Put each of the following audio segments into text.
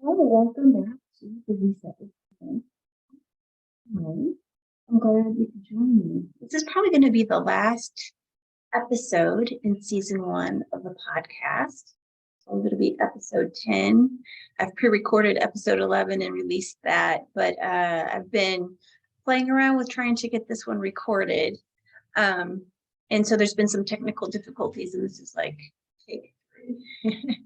Welcome back to the Reset Again. Hi, I'm glad you could join me. This is probably going to be the last episode in season 1 of the podcast. So I'm going to be episode 10. I've pre-recorded episode 11 and released that, but I've been playing around with trying to get this one recorded. And so there's been some technical difficulties, and this is like take 3.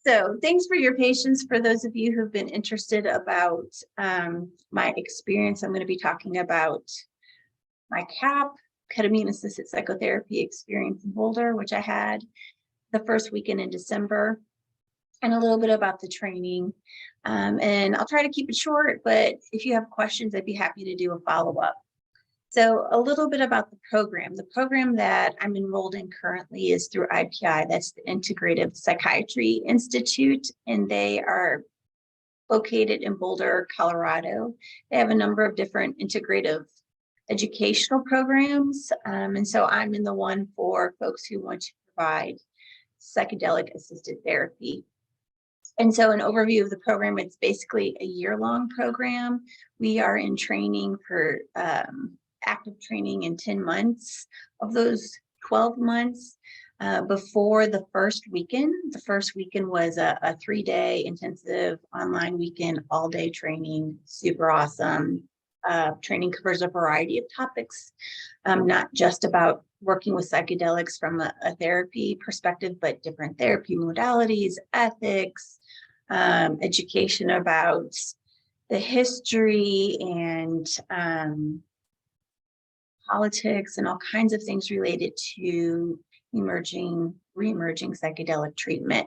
So thanks for your patience. For those of you who've been interested about my experience, I'm going to be talking about my KAP, Ketamine Assisted Psychotherapy experience in Boulder, which I had the first weekend in December, and a little bit about the training. And I'll try to keep it short, but if you have questions, I'd be happy to do a follow-up. So a little bit about the program. The program that I'm enrolled in currently is through IPI. That's the Integrative Psychiatry Institute, and they are located in Boulder, Colorado. They have a number of different integrative educational programs. And so I'm in the one for folks who want to provide psychedelic assisted therapy. And so an overview of the program, it's basically a year-long program. We are in training for active training in 10 months of those 12 months before the first weekend. The first weekend was a 3-day intensive online weekend, all-day training, super awesome. Training covers a variety of topics, not just about working with psychedelics from a therapy perspective, but different therapy modalities, ethics, education about the history and politics and all kinds of things related to re-emerging psychedelic treatment.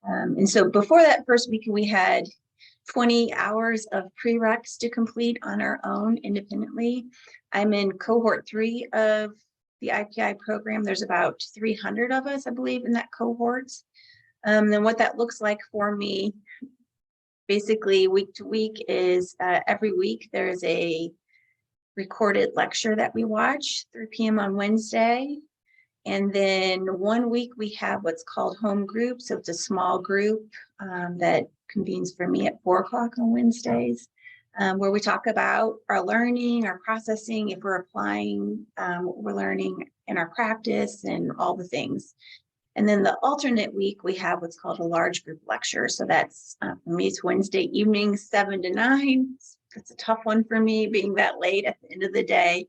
And so before that first weekend, we had 20 hours of prereqs to complete on our own independently. I'm in cohort 3 of the IPI program. There's about 300 of us, I believe, in that cohort. And what that looks like for me, basically week to week, is every week there's a recorded lecture that we watch, 3 p.m. on Wednesday. And then 1 week we have what's called home group. So it's a small group that convenes for me at 4 o'clock on Wednesdays, where we talk about our learning, our processing, if we're applying what we're learning in our practice and all the things. And then the alternate week, we have what's called a large group lecture. So that's, for me, it's Wednesday evenings, 7 to 9. It's a tough one for me, being that late at the end of the day.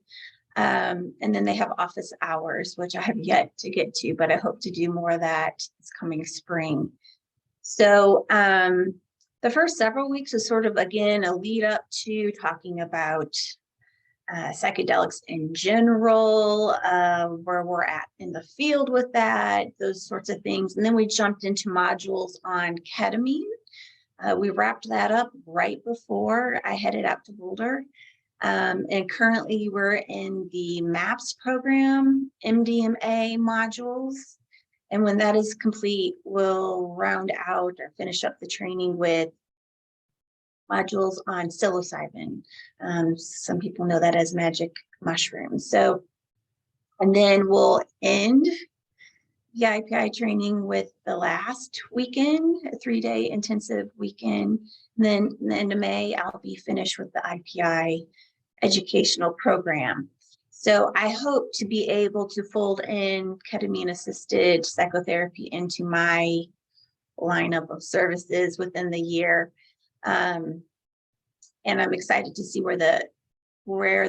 And then they have office hours, which I have yet to get to, but I hope to do more of that this coming spring. So the first several weeks is sort of, again, a lead up to talking about psychedelics in general, where we're at in the field with that, those sorts of things. And then we jumped into modules on ketamine. We wrapped that up right before I headed out to Boulder. And currently we're in the MAPS program, MDMA modules. And when that is complete, we'll round out or finish up the training with modules on psilocybin. Some people know that as magic mushrooms. So, and then we'll end the IPI training with the last weekend, a 3-day intensive weekend. And then at the end of May, I'll be finished with the IPI educational program. So I hope to be able to fold in ketamine assisted psychotherapy into my lineup of services within the year. And I'm excited to see where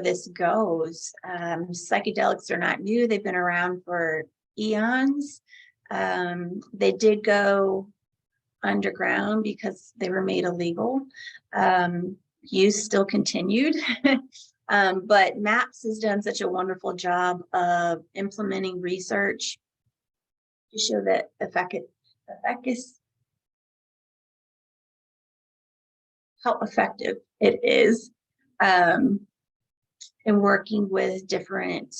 this goes. Psychedelics are not new. They've been around for eons. They did go underground because they were made illegal. Use still continued. But MAPS has done such a wonderful job of implementing research to show that how effective it is in working with different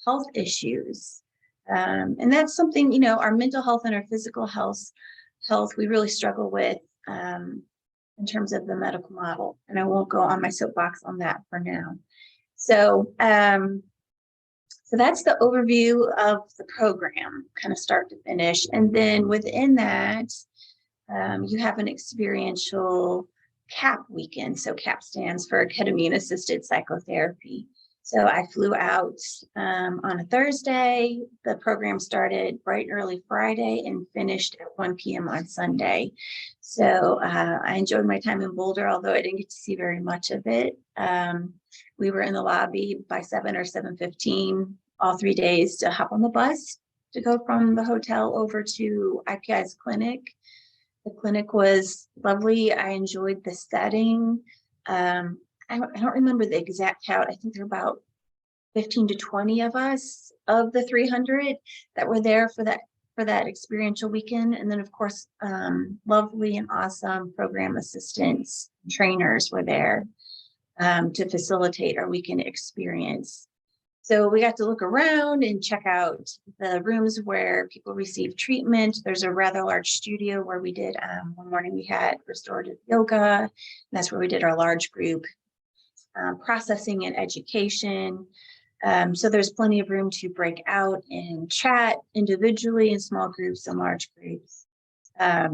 health issues. And that's something, you know, our mental health and our physical health we really struggle with in terms of the medical model. And I won't go on my soapbox on that for now. So, so that's the overview of the program, kind of start to finish. And then within that, you have an experiential KAP weekend. So KAP stands for Ketamine Assisted Psychotherapy. So I flew out on a Thursday. The program started bright and early Friday and finished at 1 p.m. on Sunday. So I enjoyed my time in Boulder, although I didn't get to see very much of it. We were in the lobby by 7 or 7:15 all 3 days to hop on the bus to go from the hotel over to IPI's clinic. The clinic was lovely. I enjoyed the setting. I don't remember the exact count. I think there were about 15 to 20 of us of the 300 that were there for that experiential weekend. And then, of course, lovely and awesome program assistants, trainers were there to facilitate our weekend experience. So we got to look around and check out the rooms where people receive treatment. There's a rather large studio where we did, one morning we had restorative yoga. And that's where we did our large group processing and education. So there's plenty of room to break out and chat individually in small groups and large groups. I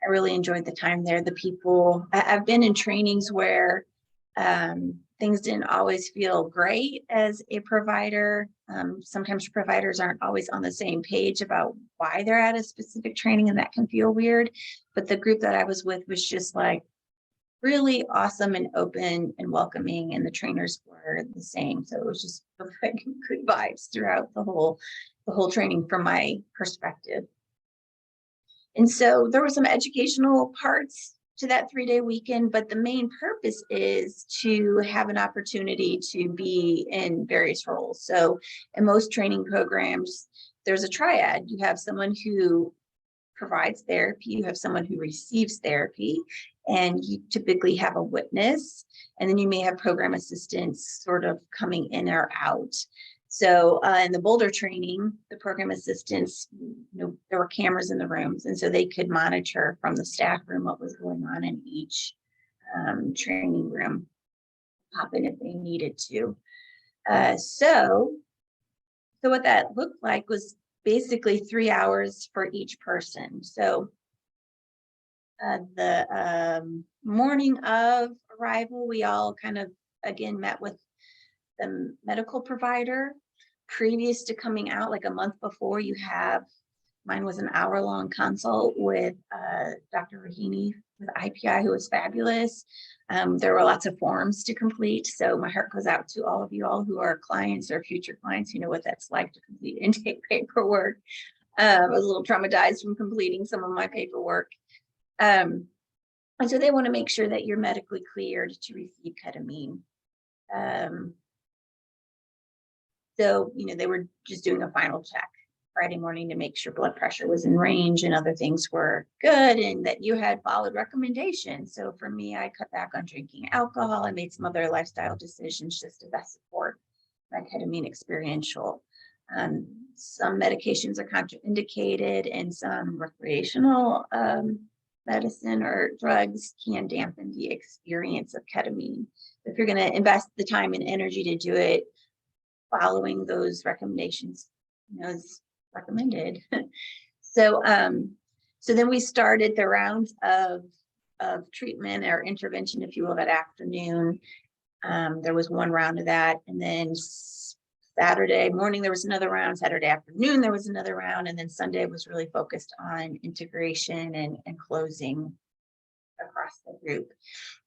really enjoyed the time there. The people, I've been in trainings where things didn't always feel great as a provider. Sometimes providers aren't always on the same page about why they're at a specific training, and that can feel weird. But the group that I was with was just like really awesome and open and welcoming, and the trainers were the same. So it was just like good vibes throughout the whole training from my perspective. And so there were some educational parts to that 3-day weekend, but the main purpose is to have an opportunity to be in various roles. So in most training programs, there's a triad. You have someone who provides therapy, you have someone who receives therapy, and you typically have a witness, and then you may have program assistants sort of coming in or out. So in the Boulder training, the program assistants, there were cameras in the rooms, and so they could monitor from the staff room what was going on in each training room, pop in if they needed to. So what that looked like was basically 3 hours for each person. So the morning of arrival, we all kind of, again, met with the medical provider. Previous to coming out, like a month before, mine was an hour-long consult with Dr. Rahini with IPI, who was fabulous. There were lots of forms to complete, so my heart goes out to all of you all who are clients or future clients who know what that's like to complete intake paperwork. I was a little traumatized from completing some of my paperwork. And so they want to make sure that you're medically cleared to receive ketamine. So, they were just doing a final check Friday morning to make sure blood pressure was in range and other things were good and that you had followed recommendations. So for me, I cut back on drinking alcohol. I made some other lifestyle decisions just to best support my ketamine experiential. Some medications are contraindicated, and some recreational medicine or drugs can dampen the experience of ketamine. If you're going to invest the time and energy to do it, following those recommendations is recommended. So then we started the rounds of treatment or intervention, if you will, that afternoon. There was one round of that, and then Saturday morning there was another round, Saturday afternoon there was another round, and then Sunday was really focused on integration and closing across the group.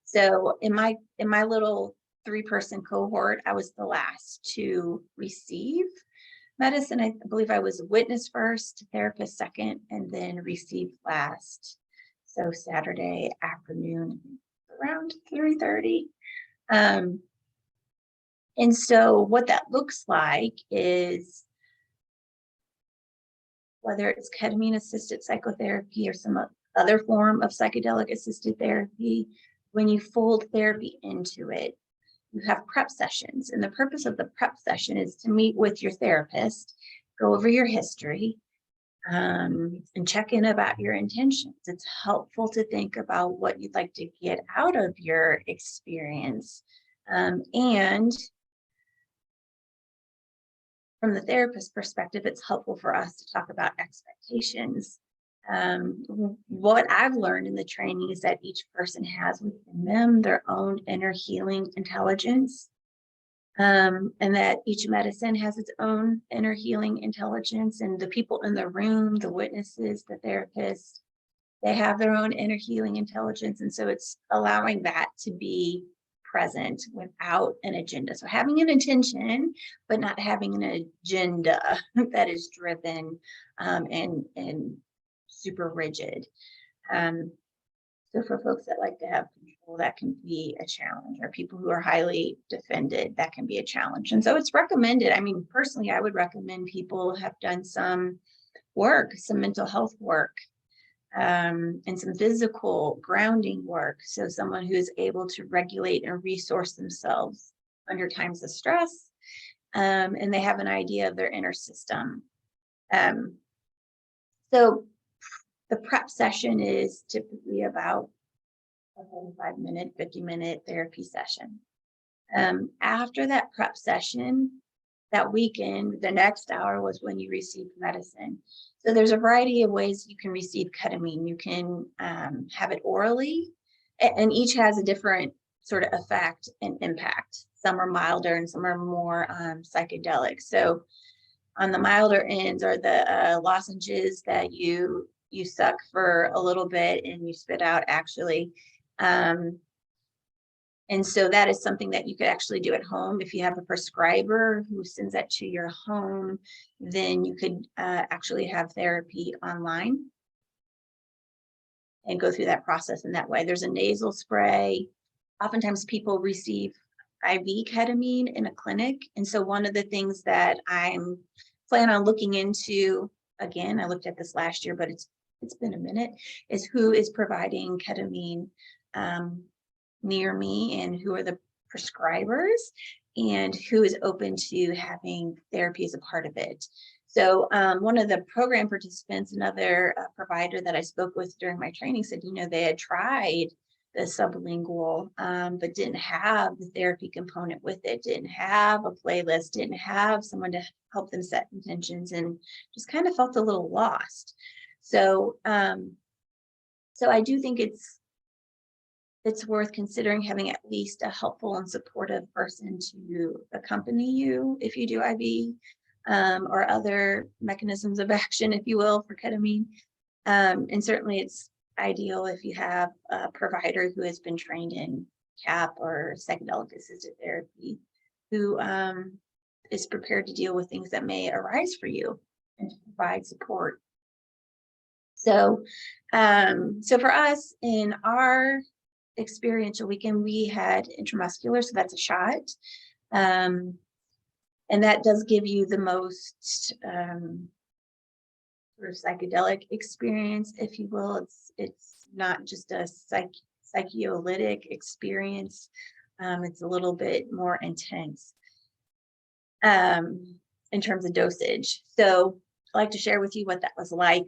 So in my little 3-person cohort, I was the last to receive medicine. I believe I was witness first, therapist second, and then received last. So Saturday afternoon around 3:30. And so what that looks like is, whether it's ketamine assisted psychotherapy or some other form of psychedelic assisted therapy, when you fold therapy into it, you have prep sessions. And the purpose of the prep session is to meet with your therapist, go over your history, and check in about your intentions. It's helpful to think about what you'd like to get out of your experience. And from the therapist perspective, it's helpful for us to talk about expectations. What I've learned in the training is that each person has within them their own inner healing intelligence, and that each medicine has its own inner healing intelligence, and the people in the room, the witnesses, the therapists, they have their own inner healing intelligence. And so it's allowing that to be present without an agenda. So having an intention, but not having an agenda that is driven and super rigid. So for folks that like to have control, that can be a challenge, or people who are highly defended, that can be a challenge. And so it's recommended. I mean, personally, I would recommend people have done some work, some mental health work, and some physical grounding work. So someone who is able to regulate and resource themselves under times of stress, and they have an idea of their inner system. So the prep session is typically about a 45-minute, 50-minute therapy session. After that prep session, that weekend, the next hour was when you receive medicine. So there's a variety of ways you can receive ketamine. You can have it orally, and each has a different sort of effect and impact. Some are milder and some are more psychedelic. So on the milder ends are the lozenges that you suck for a little bit and you spit out, actually. And so that is something that you could actually do at home. If you have a prescriber who sends that to your home, then you could actually have therapy online and go through that process in that way. There's a nasal spray. Oftentimes people receive IV ketamine in a clinic. And so one of the things that I'm planning on looking into, again, I looked at this last year, but it's been a minute, is who is providing ketamine near me, and who are the prescribers, and who is open to having therapy as a part of it. So one of the program participants, another provider that I spoke with during my training, said, they had tried the sublingual, but didn't have the therapy component with it, didn't have a playlist, didn't have someone to help them set intentions, and just kind of felt a little lost. So I do think it's worth considering having at least a helpful and supportive person to accompany you if you do IV, or other mechanisms of action, if you will, for ketamine. And certainly it's ideal if you have a provider who has been trained in KAP or psychedelic assisted therapy, who is prepared to deal with things that may arise for you and to provide support. So for us in our experiential weekend, we had intramuscular, so that's a shot. And that does give you the most sort of psychedelic experience, if you will. It's not just a psycholytic experience. It's a little bit more intense in terms of dosage. So I'd like to share with you what that was like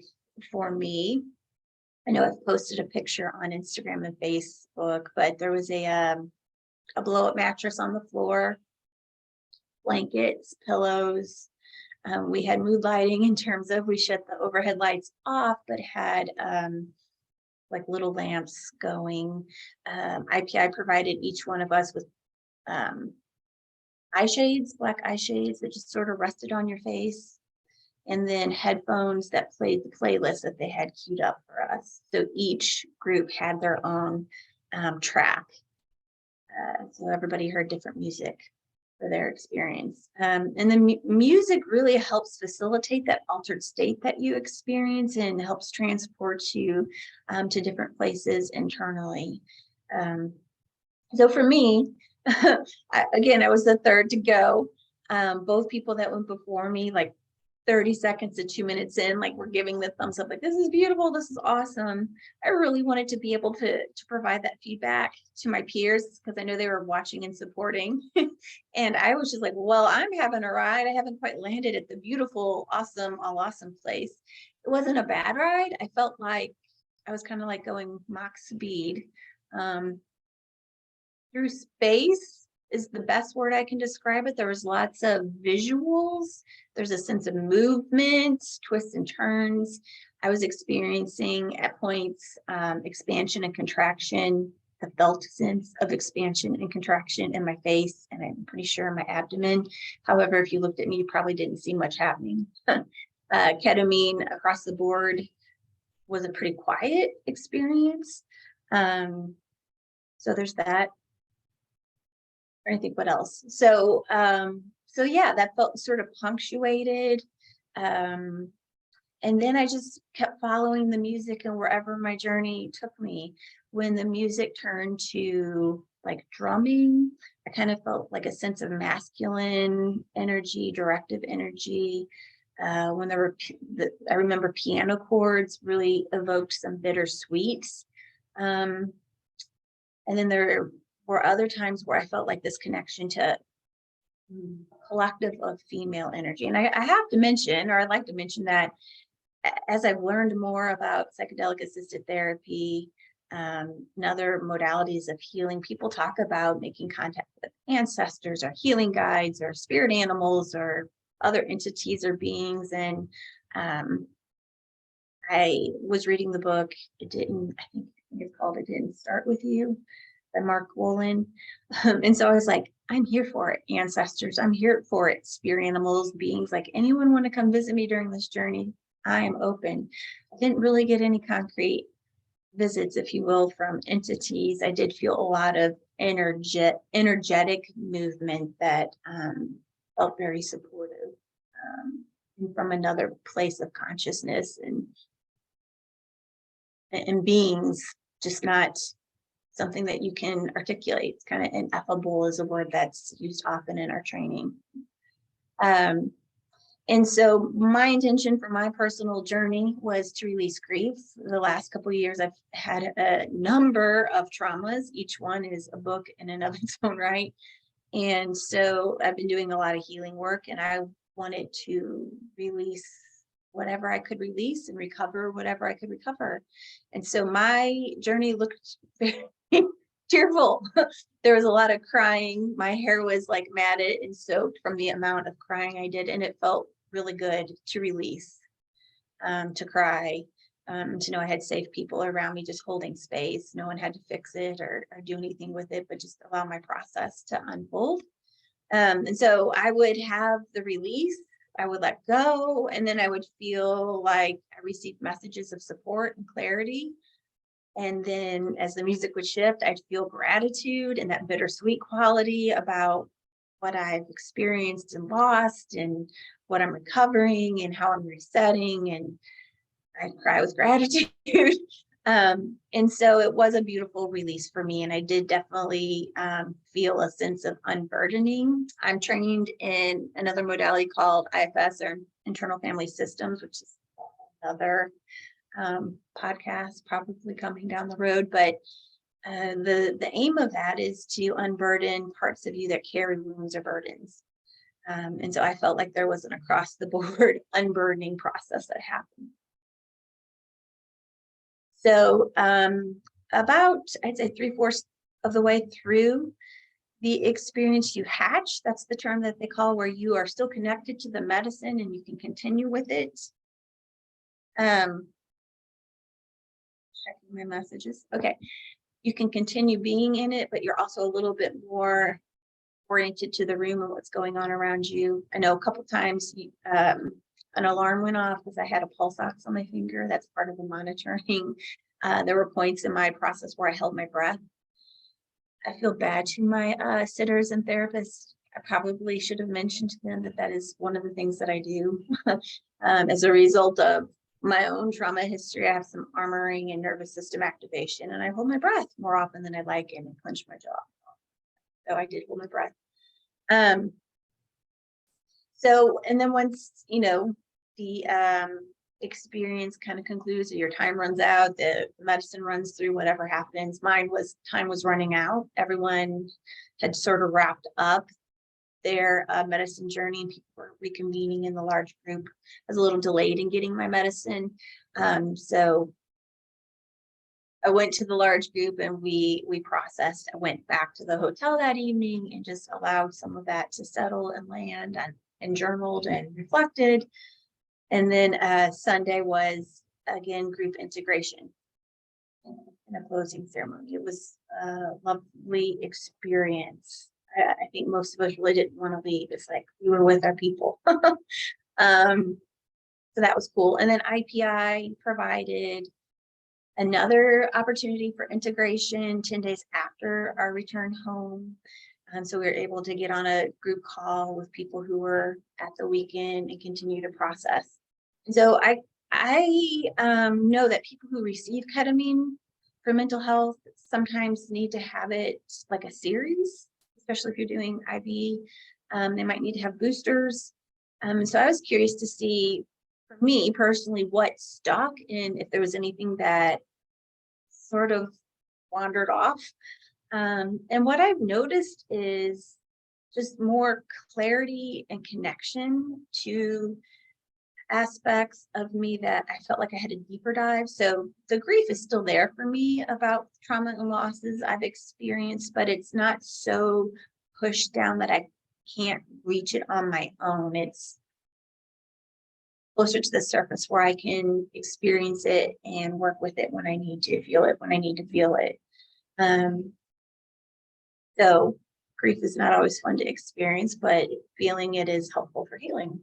for me. I know I've posted a picture on Instagram and Facebook, but there was a blow-up mattress on the floor, blankets, pillows. We had mood lighting in terms of we shut the overhead lights off, but had like little lamps going. IPI provided each one of us with eye shades, black eye shades that just sort of rested on your face, and then headphones that played the playlist that they had queued up for us. So each group had their own track. So everybody heard different music for their experience. And the music really helps facilitate that altered state that you experience and helps transport you to different places internally. So for me, again, I was the third to go. Both people that went before me, like 30 seconds to 2 minutes in, like we're giving the thumbs up, like, this is beautiful, this is awesome. I really wanted to be able to provide that feedback to my peers, because I know they were watching and supporting. And I was just like, well, I'm having a ride. I haven't quite landed at the beautiful, awesome, all awesome place. It wasn't a bad ride. I felt like I was kind of like going Mach speed through space is the best word I can describe it. There was lots of visuals. There's a sense of movement, twists and turns. I was experiencing at points expansion and contraction. I felt a sense of expansion and contraction in my face, and I'm pretty sure in my abdomen. However, if you looked at me, you probably didn't see much happening. Ketamine across the board was a pretty quiet experience. So there's that. I think what else. So yeah, that felt sort of punctuated. And then I just kept following the music, and wherever my journey took me. When the music turned to like drumming, I kind of felt like a sense of masculine energy, directive energy. When there were, I remember piano chords really evoked some bittersweets. And then there were other times where I felt like this connection to a collective of female energy. And I have to mention, or I'd like to mention that as I've learned more about psychedelic assisted therapy, and other modalities of healing, people talk about making contact with ancestors or healing guides or spirit animals or other entities or beings. And I was reading the book, I think it's called It Didn't Start With You by Mark Wolin. And so I was like, I'm here for it, ancestors. I'm here for it, spirit animals, beings. Like, anyone want to come visit me during this journey? I am open. I didn't really get any concrete visits, if you will, from entities. I did feel a lot of energetic movement that felt very supportive, from another place of consciousness and beings, just not something that you can articulate. It's kind of ineffable is a word that's used often in our training. And so my intention for my personal journey was to release grief. The last couple of years, I've had a number of traumas. Each one is a book in and of its own right. And so I've been doing a lot of healing work, and I wanted to release whatever I could release and recover whatever I could recover. And so my journey looked very tearful. There was a lot of crying. My hair was like matted and soaked from the amount of crying I did. And it felt really good to release, to cry, to know I had safe people around me, just holding space. No one had to fix it or do anything with it, but just allow my process to unfold. And so I would have the release, I would let go, and then I would feel like I received messages of support and clarity. And then as the music would shift, I'd feel gratitude and that bittersweet quality about what I've experienced and lost and what I'm recovering and how I'm resetting. And I'd cry with gratitude. And so it was a beautiful release for me. And I did definitely feel a sense of unburdening. I'm trained in another modality called IFS, or Internal Family Systems, which is another podcast probably coming down the road. But the aim of that is to unburden parts of you that carry wounds or burdens. And so I felt like there was an across the board unburdening process that happened. So about, I'd say 3/4 of the way through the experience, you hatch. That's the term that they call where you are still connected to the medicine and you can continue with it. Checking my messages. Okay. You can continue being in it, but you're also a little bit more oriented to the room and what's going on around you. I know a couple times an alarm went off because I had a pulse ox on my finger. That's part of the monitoring. There were points in my process where I held my breath. I feel bad to my sitters and therapists. I probably should have mentioned to them that that is one of the things that I do. As a result of my own trauma history, I have some armoring and nervous system activation, and I hold my breath more often than I'd like and clench my jaw. So I did hold my breath. So, and then once, the experience kind of concludes, your time runs out, the medicine runs through, whatever happens. Time was running out. Everyone had sort of wrapped up their medicine journey, and people were reconvening in the large group. I was a little delayed in getting my medicine. So I went to the large group and we processed. I went back to the hotel that evening and just allowed some of that to settle and land and journaled and reflected. And then Sunday was again, group integration in a closing ceremony. It was a lovely experience. I think most of us really didn't want to leave. It's like we were with our people. So that was cool. And then IPI provided another opportunity for integration 10 days after our return home. So we were able to get on a group call with people who were at the weekend and continue to process. And so I know that people who receive ketamine for mental health sometimes need to have it like a series, especially if you're doing IV. They might need to have boosters. And so I was curious to see, for me personally, what stuck and if there was anything that sort of wandered off. And what I've noticed is just more clarity and connection to aspects of me that I felt like I had a deeper dive. So the grief is still there for me about trauma and losses I've experienced, but it's not so pushed down that I can't reach it on my own. It's closer to the surface where I can experience it and work with it when I need to, feel it when I need to feel it. So grief is not always fun to experience, but feeling it is helpful for healing.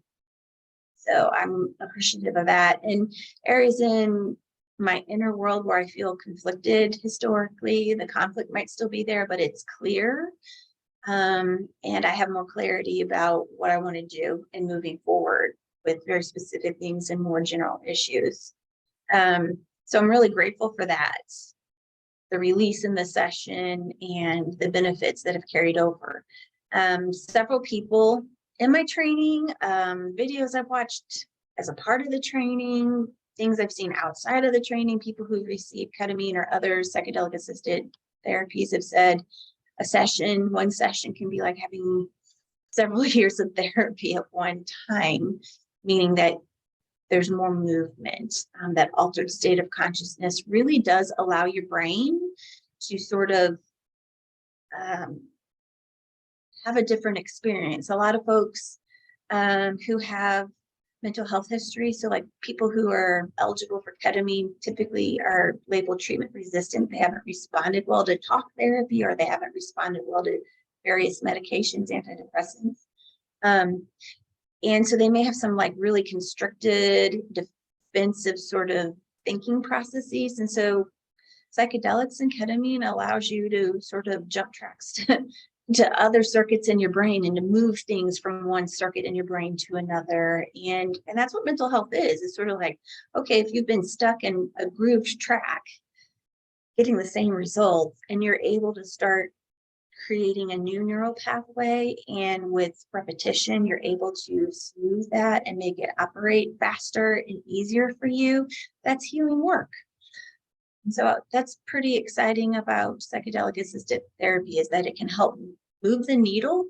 So I'm appreciative of that. And areas in my inner world where I feel conflicted historically, the conflict might still be there, but it's clear. And I have more clarity about what I want to do in moving forward with very specific things and more general issues. So I'm really grateful for that, the release in the session and the benefits that have carried over. Several people in my training, videos I've watched as a part of the training, things I've seen outside of the training, people who've received ketamine or other psychedelic assisted therapies have said one session can be like having several years of therapy at one time, meaning that there's more movement. That altered state of consciousness really does allow your brain to sort of have a different experience. A lot of folks who have mental health history, so like people who are eligible for ketamine typically are labeled treatment resistant. They haven't responded well to talk therapy, or they haven't responded well to various medications, antidepressants. And so they may have some like really constricted, defensive sort of thinking processes. And so psychedelics and ketamine allows you to sort of jump tracks to other circuits in your brain and to move things from one circuit in your brain to another. And that's what mental health is. It's sort of like, okay, if you've been stuck in a grooved track, getting the same results, and you're able to start creating a new neural pathway, and with repetition, you're able to smooth that and make it operate faster and easier for you, that's healing work. And so that's pretty exciting about psychedelic assisted therapy, is that it can help move the needle,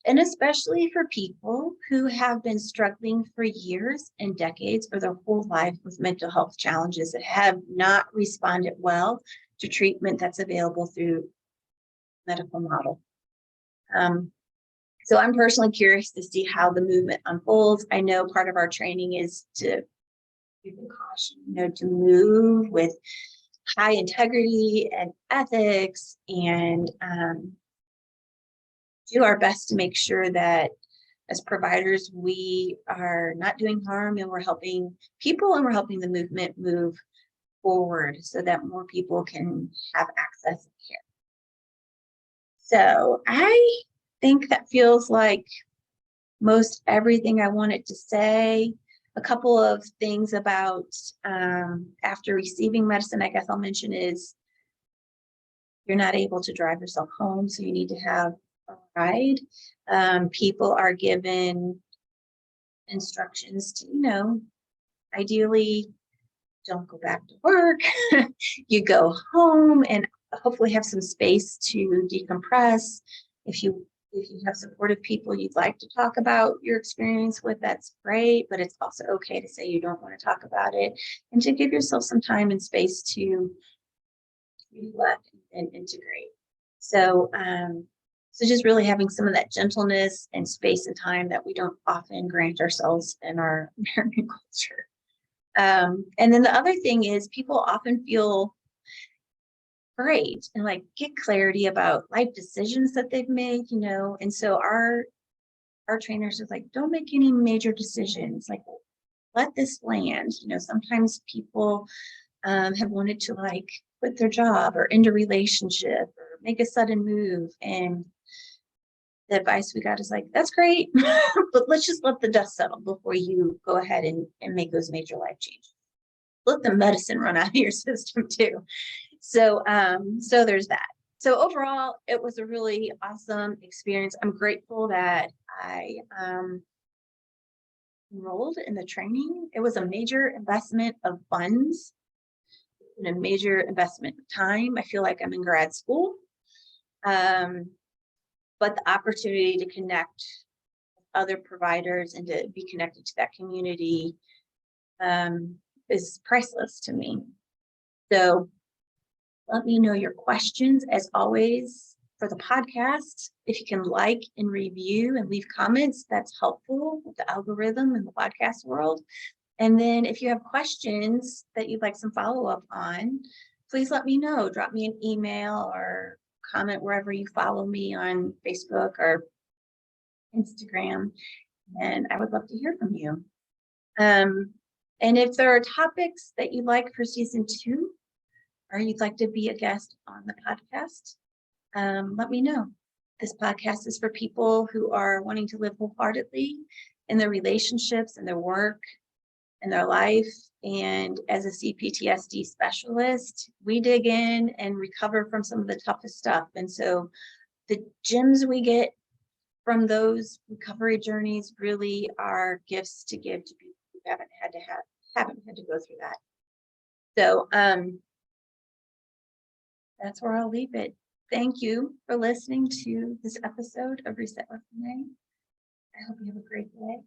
and especially for people who have been struggling for years and decades or their whole life with mental health challenges that have not responded well to treatment that's available through medical model. So I'm personally curious to see how the movement unfolds. I know part of our training is to give the caution, to move with high integrity and ethics, and do our best to make sure that as providers, we are not doing harm, and we're helping people, and we're helping the movement move forward so that more people can have access to care. So I think that feels like most everything I wanted to say. A couple of things about after receiving medicine, I guess I'll mention, is you're not able to drive yourself home, so you need to have a ride. People are given instructions to, ideally don't go back to work. You go home and hopefully have some space to decompress. If you have supportive people you'd like to talk about your experience with, that's great, but it's also okay to say you don't want to talk about it, and to give yourself some time and space to reflect and integrate. So just really having some of that gentleness and space and time that we don't often grant ourselves in our American culture. And then the other thing is people often feel great and like get clarity about life decisions that they've made, and so our trainers are like, don't make any major decisions, like let this land. Sometimes people have wanted to like quit their job or end a relationship or make a sudden move, and the advice we got is like, that's great, but let's just let the dust settle before you go ahead and make those major life changes. Let the medicine run out of your system too. So there's that. So overall, it was a really awesome experience. I'm grateful that I enrolled in the training. It was a major investment of funds and a major investment of time. I feel like I'm in grad school. But the opportunity to connect with other providers and to be connected to that community is priceless to me. So let me know your questions, as always, for the podcast. If you can like and review and leave comments, that's helpful with the algorithm in the podcast world. And then if you have questions that you'd like some follow-up on, please let me know. Drop me an email or comment wherever you follow me on Facebook or Instagram, and I would love to hear from you. And if there are topics that you'd like for season 2, or you'd like to be a guest on the podcast, let me know. This podcast is for people who are wanting to live wholeheartedly in their relationships and their work and their life. And as a CPTSD specialist, we dig in and recover from some of the toughest stuff. And so the gems we get from those recovery journeys really are gifts to give to people who haven't had to go through that. So that's where I'll leave it. Thank you for listening to this episode of Reset with Renee. I hope you have a great day.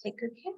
Take good care.